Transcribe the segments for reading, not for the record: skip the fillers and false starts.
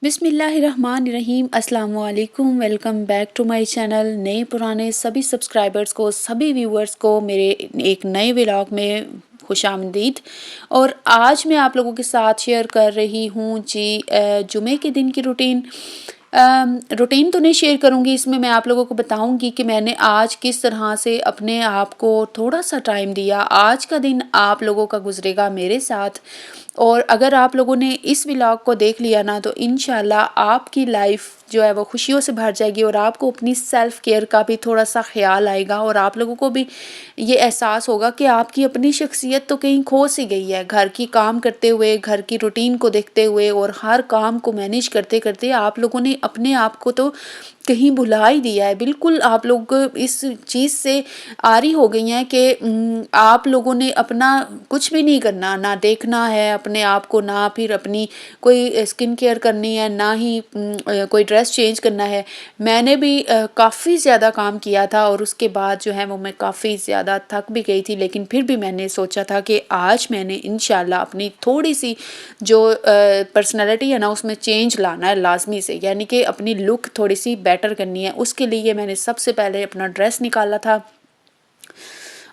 बिस्मिल्लाहिर्रहमानिर्रहीम अस्सलाम वालेकुम। Welcome back to my channel. नए पुराने सभी सब्सक्राइबर्स को, सभी व्यूअर्स को मेरे एक नए व्लॉग में खुशामदीद। और आज मैं आप लोगों के साथ शेयर कर रही हूँ जी जुमे के दिन की रूटीन। रूटीन तो नहीं शेयर करूँगी, इसमें मैं आप लोगों को बताऊँगी कि मैंने आज किस तरह से अपने आप को थोड़ा सा टाइम दिया। आज का दिन आप लोगों का गुजरेगा मेरे साथ, और अगर आप लोगों ने इस व्लॉग को देख लिया ना तो इंशाल्लाह आपकी लाइफ जो है वो खुशियों से भर जाएगी, और आपको अपनी सेल्फ केयर का भी थोड़ा सा ख्याल आएगा, और आप लोगों को भी ये एहसास होगा कि आपकी अपनी शख्सियत तो कहीं खो सी गई है। घर की काम करते हुए, घर की रूटीन को देखते हुए और हर काम को मैनेज करते करते आप लोगों ने अपने आप को तो कहीं भुला ही दिया है। बिल्कुल आप लोग इस चीज़ से आरी हो गई हैं कि आप लोगों ने अपना कुछ भी नहीं करना, ना देखना है अपने आप को, ना फिर अपनी कोई स्किन केयर करनी है, ना ही कोई ड्रेस चेंज करना है। मैंने भी काफ़ी ज़्यादा काम किया था, और उसके बाद जो है वो मैं काफ़ी ज़्यादा थक भी गई थी, लेकिन फिर भी मैंने सोचा था कि आज मैंने इंशाल्लाह अपनी थोड़ी सी जो पर्सनैलिटी है ना उसमें चेंज लाना है लाजमी से, यानी कि अपनी लुक थोड़ी सी बेटर करनी है। उसके लिए मैंने सबसे पहले अपना ड्रेस निकाला था,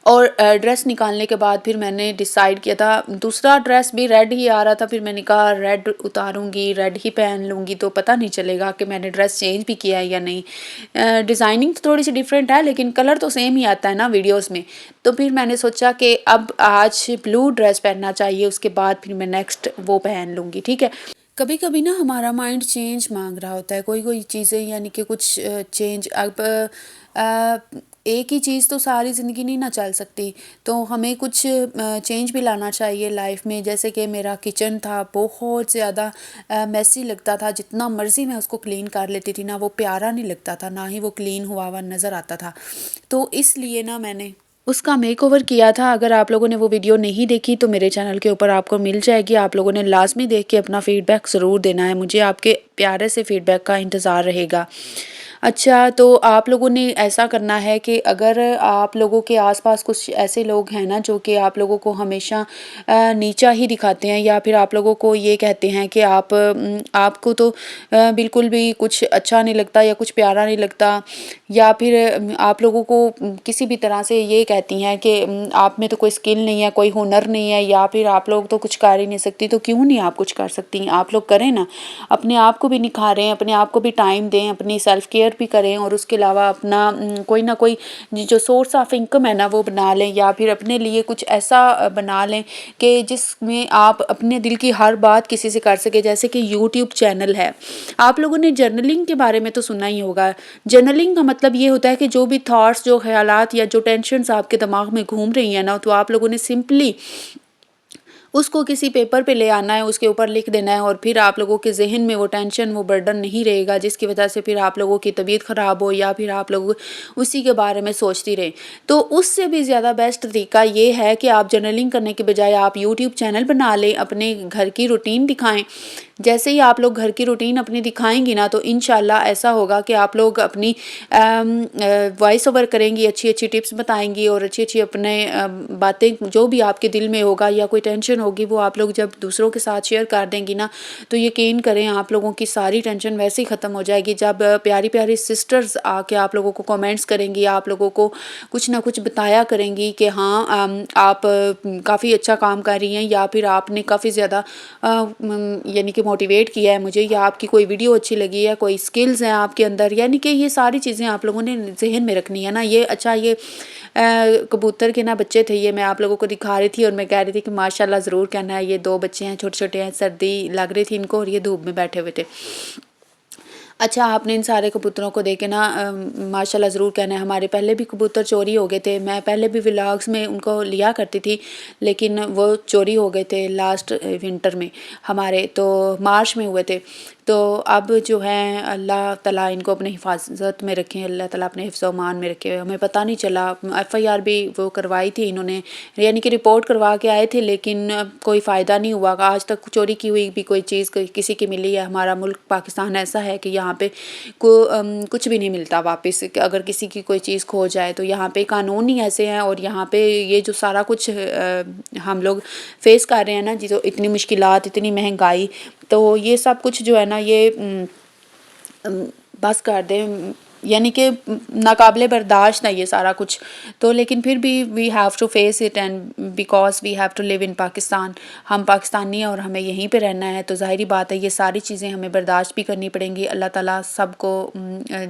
और ड्रेस निकालने के बाद फिर मैंने डिसाइड किया था, दूसरा ड्रेस भी रेड ही आ रहा था, फिर मैंने कहा रेड उतारूंगी, रेड ही पहन लूँगी तो पता नहीं चलेगा कि मैंने ड्रेस चेंज भी किया है या नहीं। डिज़ाइनिंग तो थोड़ी सी डिफरेंट है, लेकिन कलर तो सेम ही आता है ना वीडियोस में। तो फिर मैंने सोचा कि अब आज ब्लू ड्रेस पहनना चाहिए, उसके बाद फिर मैं नेक्स्ट वो पहन लूँगी, ठीक है। कभी कभी ना हमारा माइंड चेंज मांग रहा होता है, कोई कोई चीज़ें, यानी कि कुछ चेंज। अब एक ही चीज़ तो सारी ज़िंदगी नहीं ना चल सकती, तो हमें कुछ चेंज भी लाना चाहिए लाइफ में। जैसे कि मेरा किचन था बहुत ज़्यादा मैसी लगता था, जितना मर्ज़ी मैं उसको क्लीन कर लेती थी ना वो प्यारा नहीं लगता था, ना ही वो क्लीन हुआ हुआ नज़र आता था। तो इसलिए ना मैंने उसका मेकओवर किया था। अगर आप लोगों ने वो वीडियो नहीं देखी तो मेरे चैनल के ऊपर आपको मिल जाएगी, आप लोगों ने लाजमी देख के अपना फ़ीडबैक ज़रूर देना है, मुझे आपके प्यारे से फ़ीडबैक का इंतज़ार रहेगा। अच्छा, तो आप लोगों ने ऐसा करना है कि अगर आप लोगों के आस-पास कुछ ऐसे लोग हैं ना जो कि आप लोगों को हमेशा नीचा ही दिखाते हैं, या फिर आप लोगों को ये कहते हैं कि आपको तो बिल्कुल भी कुछ अच्छा नहीं लगता या कुछ प्यारा नहीं लगता, या फिर आप लोगों को किसी भी तरह से ये कहती हैं कि आप में तो कोई स्किल नहीं है, कोई हुनर नहीं है, या फिर आप लोग तो कुछ कर ही नहीं सकती, तो क्यों नहीं आप कुछ कर सकती? आप लोग करें ना, अपने आप को भी निखारें, अपने आप को भी टाइम दें, अपनी सेल्फ केयर भी करें, और उसके अलावा अपना कोई ना कोई जो सोर्स ऑफ इनकम है ना वो बना लें, या फिर अपने लिए कुछ ऐसा बना लें कि जिसमें आप अपने दिल की हर बात किसी से कर सके। जैसे कि यूट्यूब चैनल है। आप लोगों ने जर्नलिंग के बारे में तो सुना ही होगा। जर्नलिंग का मतलब ये होता है कि जो भी थॉट्स, जो ख्यालात या जो टेंशन्स आपके दिमाग में घूम रही हैं ना, तो आप लोगों ने सिंपली उसको किसी पेपर पे ले आना है, उसके ऊपर लिख देना है, और फिर आप लोगों के ज़हन में वो टेंशन, वो बर्डन नहीं रहेगा, जिसकी वजह से फिर आप लोगों की तबीयत ख़राब हो, या फिर आप लोग उसी के बारे में सोचती रहें। तो उससे भी ज़्यादा बेस्ट तरीका ये है कि आप जर्नलिंग करने के बजाय आप यूट्यूब चैनल बना लें, अपने घर की रूटीन दिखाएं। जैसे ही आप लोग घर की रूटीन अपनी दिखाएंगी ना तो इंशाल्लाह ऐसा होगा कि आप लोग अपनी वॉइस ओवर करेंगी, अच्छी अच्छी टिप्स बताएंगी, और अच्छी अच्छी अपने बातें जो भी आपके दिल में होगा या कोई टेंशन होगी वो आप लोग जब दूसरों के साथ शेयर कर देंगी ना, तो यकीन करें आप लोगों की सारी टेंशन वैसे ही ख़त्म हो जाएगी। जब प्यारी प्यारी सिस्टर्स आके आप लोगों को कमेंट्स करेंगी, आप लोगों को कुछ ना कुछ बताया करेंगी कि हाँ आप काफ़ी अच्छा काम कर रही हैं, या फिर आपने काफ़ी ज़्यादा यानी कि मोटिवेट किया है मुझे, या आपकी कोई वीडियो अच्छी लगी है, कोई स्किल्स हैं आपके अंदर, यानी कि ये सारी चीज़ें आप लोगों ने जहन में रखनी है ना। ये अच्छा, ये कबूतर के ना बच्चे थे, ये मैं आप लोगों को दिखा रही थी, और मैं कह रही थी कि माशाल्लाह ज़रूर कहना है। ये 2 बच्चे हैं, छोटे छोटे हैं, सर्दी लग रही थी इनको, और ये धूप में बैठे हुए थे। अच्छा, आपने इन सारे कबूतरों को देखे ना माशाल्लाह ज़रूर कहना है। हमारे पहले भी कबूतर चोरी हो गए थे, मैं पहले भी व्लॉग्स में उनको लिया करती थी, लेकिन वो चोरी हो गए थे लास्ट विंटर में हमारे, तो मार्च में हुए थे। तो अब जो है अल्लाह ताला इनको अपनी हिफाजत में रखें, अल्लाह ताला अपने हिफ्ज़ अमान में रखे। हमें पता नहीं चला, एफआईआर भी वो करवाई थी इन्होंने, यानी कि रिपोर्ट करवा के आए थे, लेकिन कोई फ़ायदा नहीं हुआ। आज तक चोरी की हुई भी कोई चीज़ किसी की मिली है? हमारा मुल्क पाकिस्तान ऐसा है कि यहाँ पे कुछ भी नहीं मिलता वापस। अगर किसी की कोई चीज़ खो जाए तो यहाँ पे कानून ही ऐसे हैं, और यहाँ पे ये जो सारा कुछ हम लोग फेस कर रहे हैं ना जी, तो इतनी मुश्किलात, इतनी महंगाई, तो ये सब कुछ जो है ना ये बस कर दें, यानी कि नाकाबिले बर्दाश्त है ये सारा कुछ। तो लेकिन फिर भी we have to face it, and because we have to live in Pakistan, हम पाकिस्तानी हैं और हमें यहीं पे रहना है, तो ज़ाहिरी बात है ये सारी चीज़ें हमें बर्दाश्त भी करनी पड़ेंगी। अल्लाह ताला सबको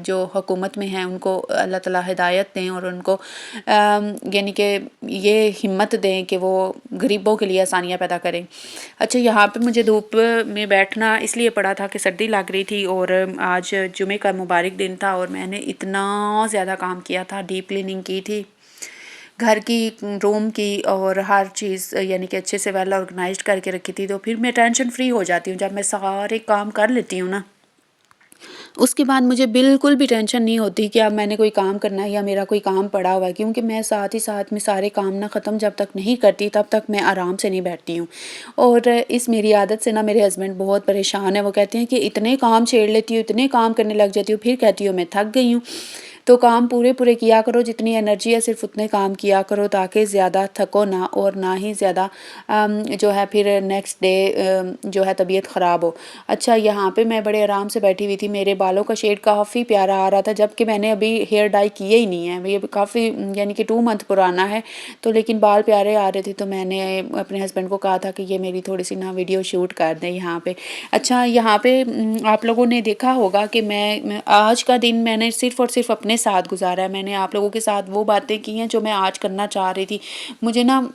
जो हुकूमत में हैं उनको अल्लाह ताला हिदायत दें और उनको यानी कि ये हिम्मत दें कि वो गरीबों के लिए आसानियाँ पैदा करें। अच्छा, यहाँ पे मुझे धूप में बैठना इसलिए पड़ा था कि सर्दी लग रही थी और आज जुमे का मुबारक दिन था और मैंने इतना ज़्यादा काम किया था, डीप क्लीनिंग की थी घर की, रूम की, और हर चीज़ यानी कि अच्छे से वेल ऑर्गेनाइज्ड करके रखी थी। तो फिर मैं टेंशन फ्री हो जाती हूँ जब मैं सारे काम कर लेती हूँ ना, उसके बाद मुझे बिल्कुल भी टेंशन नहीं होती कि अब मैंने कोई काम करना है या मेरा कोई काम पड़ा हुआ है, क्योंकि मैं साथ ही साथ में सारे काम ना ख़त्म जब तक नहीं करती तब तक मैं आराम से नहीं बैठती हूँ। और इस मेरी आदत से ना मेरे हस्बैंड बहुत परेशान है, वो कहते हैं कि इतने काम छेड़ लेती हूँ, इतने काम करने लग जाती हूँ, फिर कहती हूँ मैं थक गई हूँ। तो काम पूरे पूरे किया करो, जितनी एनर्जी है सिर्फ उतने काम किया करो ताकि ज़्यादा थको ना, और ना ही ज़्यादा जो है फिर नेक्स्ट डे जो है तबीयत ख़राब हो। अच्छा, यहाँ पे मैं बड़े आराम से बैठी हुई थी, मेरे बालों का शेड काफ़ी प्यारा आ रहा था, जबकि मैंने अभी हेयर डाई किए ही नहीं है, ये काफ़ी यानी कि 2 मंथ पुराना है, तो लेकिन बाल प्यारे आ रहे थे, तो मैंने अपने हस्बैंड को कहा था कि ये मेरी थोड़ी सी ना वीडियो शूट कर दें यहाँ पे। अच्छा, यहाँ पे आप लोगों ने देखा होगा कि मैं आज का दिन मैंने सिर्फ़ और सिर्फ अपने साथ गुजारा है। मैंने आप लोगों के साथ वो बातें की हैं जो मैं आज करना चाह रही थी। मुझे ना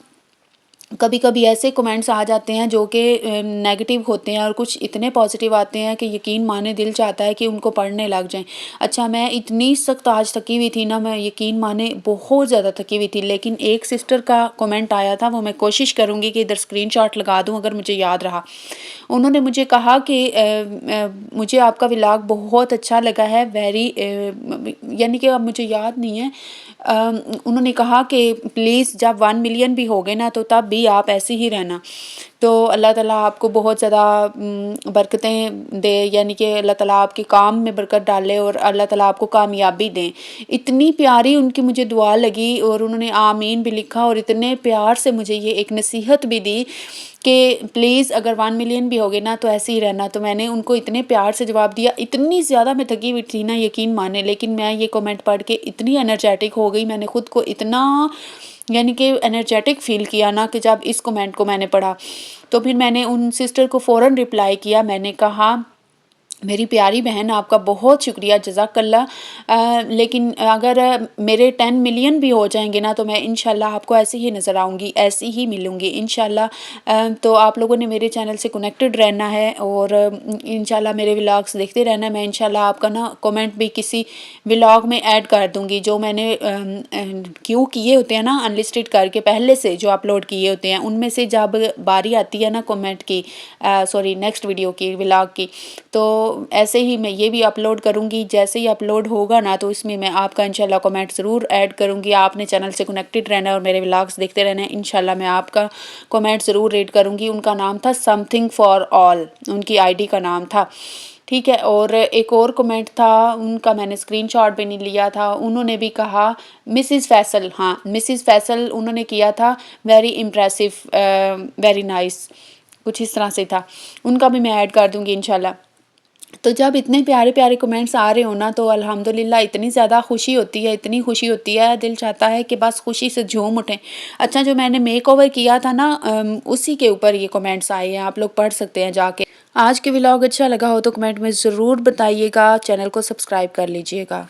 कभी कभी ऐसे कमेंट्स आ जाते हैं जो कि नेगेटिव होते हैं और कुछ इतने पॉजिटिव आते हैं कि यकीन माने दिल चाहता है कि उनको पढ़ने लग जाएं। अच्छा, मैं इतनी सख्त आज थकी हुई थी ना, मैं यकीन माने बहुत ज़्यादा थकी हुई थी, लेकिन एक सिस्टर का कमेंट आया था, वो मैं कोशिश करूँगी कि इधर स्क्रीनशॉट लगा दूँ अगर मुझे याद रहा। उन्होंने मुझे कहा कि मुझे आपका व्लॉग बहुत अच्छा लगा है, वेरी यानी कि अब मुझे याद नहीं है, उन्होंने कहा कि प्लीज़ जब 1 मिलियन भी हो गए ना तो तब भी आप ऐसे ही रहना। तो अल्लाह ताला आपको बहुत ज़्यादा बरकतें दे, यानी कि अल्लाह ताला आपके काम में बरकत डाले और अल्लाह ताला आपको कामयाबी दें। इतनी प्यारी उनकी मुझे दुआ लगी और उन्होंने आमीन भी लिखा और इतने प्यार से मुझे ये एक नसीहत भी दी कि प्लीज़ अगर 1 मिलियन भी हो गए ना तो ऐसे ही रहना। तो मैंने उनको इतने प्यार से जवाब दिया, इतनी ज़्यादा मैं थकी हुई थी ना यकीन माने, लेकिन मैं ये कमेंट पढ़ के इतनी एनर्जेटिक हो गई, मैंने खुद को इतना यानी कि एनर्जेटिक फ़ील किया ना कि जब इस कमेंट को मैंने पढ़ा, तो फिर मैंने उन सिस्टर को फ़ौरन रिप्लाई किया। मैंने कहा, मेरी प्यारी बहन आपका बहुत शुक्रिया, जज़ाकल्लाह, लेकिन अगर मेरे 10 मिलियन भी हो जाएंगे ना तो मैं इंशाल्लाह आपको ऐसे ही नज़र आऊँगी, ऐसे ही मिलूँगी इंशाल्लाह। तो आप लोगों ने मेरे चैनल से कनेक्टेड रहना है और इंशाल्लाह मेरे व्लॉग्स देखते रहना है। मैं इंशाल्लाह आपका ना कमेंट भी किसी व्लॉग में ऐड कर दूँगी, जो मैंने क्यों किए होते हैं ना अनलिस्टेड करके पहले से जो अपलोड किए होते हैं, उनमें से जब बारी आती है ना कमेंट की, सॉरी नेक्स्ट वीडियो की, व्लॉग की, तो ऐसे ही मैं ये भी अपलोड करूँगी। जैसे ही अपलोड होगा ना तो इसमें मैं आपका इंशाल्लाह कमेंट ज़रूर ऐड करूँगी। आपने चैनल से कनेक्टेड रहना है और मेरे व्लॉग्स देखते रहना है। इंशाल्लाह मैं आपका कमेंट ज़रूर रीड करूँगी। उनका नाम था समथिंग फॉर ऑल, उनकी आईडी का नाम था, ठीक है। और एक और कमेंट था, उनका मैंने स्क्रीनशॉट भी नहीं लिया था, उन्होंने भी कहा मिसिज़ फैसल, हाँ मिसिज़ फैसल उन्होंने किया था, वेरी इम्प्रेसिव, वेरी नाइस, कुछ इस तरह से था। उनका भी मैं ऐड कर दूँगी इंशाल्लाह। तो जब इतने प्यारे प्यारे कमेंट्स आ रहे हो ना तो अल्हम्दुलिल्लाह इतनी ज़्यादा खुशी होती है, इतनी खुशी होती है, दिल चाहता है कि बस खुशी से झूम उठें। अच्छा, जो मैंने मेकओवर किया था ना उसी के ऊपर ये कमेंट्स आए हैं, आप लोग पढ़ सकते हैं जाके। आज के व्लॉग अच्छा लगा हो तो कमेंट में ज़रूर बताइएगा, चैनल को सब्सक्राइब कर लीजिएगा।